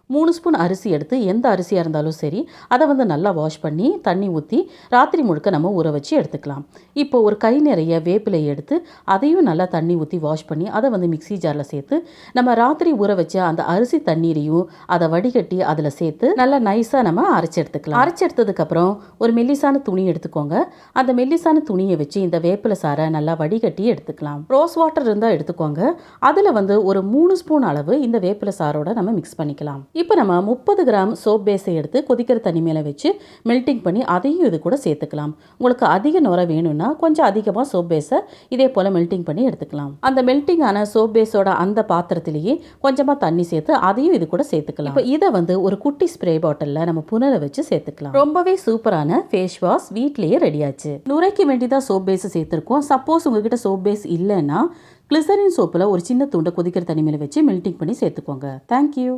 3 spoon அரிசி எடுத்து எந்த அரிசியாக இருந்தாலும் சரி அதை வந்து நல்லா வாஷ் பண்ணி தண்ணி ஊற்றி ராத்திரி முழுக்க நம்ம ஊற வச்சு எடுத்துக்கலாம். இப்போ ஒரு கை நிறைய வேப்பிலை எடுத்து அதையும் நல்லா தண்ணி ஊற்றி வாஷ் பண்ணி அதை வந்து மிக்ஸி ஜாரில் சேர்த்து நம்ம ராத்திரி ஊற வச்ச அந்த அரிசி தண்ணீரையும் அதை வடிகட்டி அதில் சேர்த்து நல்லா நைஸாக நம்ம அரைச்சி எடுத்துக்கலாம். அரைச்சி எடுத்ததுக்கப்புறம் ஒரு மெல்லிசான துணி எடுத்துக்கோங்க. அந்த மெல்லிசான துணியை வச்சு இந்த வேப்பிலை சாறை நல்லா வடிகட்டி எடுத்துக்கலாம். ரோஸ் வாட்டர் இருந்தால் எடுத்துக்கோங்க. அதில் வந்து ஒரு 3 ஸ்பூன் அளவு இந்த வேப்பிலை சாரோட நம்ம மிக்ஸ் பண்ணிக்கலாம். இப்போ நம்ம 30 கிராம் சோப் பேஸை எடுத்து கொதிக்கிற தண்ணி மேலே வச்சு மெல்ட்டிங் பண்ணி அதையும் இது கூட சேர்த்துக்கலாம். உங்களுக்கு அதிக நுர வேணும்னா கொஞ்சம் அதிகமாக சோப் பேஸை இதே போல் மெல்ட்டிங் பண்ணி எடுத்துக்கலாம். அந்த மெல்ட்டிங் ஆன சோப் பேஸோட அந்த பாத்திரத்திலேயே கொஞ்சமாக தண்ணி சேர்த்து அதையும் இது கூட சேர்த்துக்கலாம். இப்போ இதை வந்து ஒரு குட்டி ஸ்ப்ரே பாட்டிலில் நம்ம புனரை வச்சு சேர்த்துக்கலாம். ரொம்பவே சூப்பரான ஃபேஸ் வாஷ் வீட்லேயே ரெடியாச்சு. நுரைக்கு வேண்டிதான் சோப் பேஸை சேர்த்துருக்கோம். சப்போஸ் உங்ககிட்ட சோப் பேஸ் இல்லைன்னா கிளிசரின் சோப்பில் ஒரு சின்ன துண்டை கொதிக்கிற தண்ணி மேலே வச்சு மெல்ட்டிங் பண்ணி சேர்த்துக்கோங்க. தேங்க்யூ.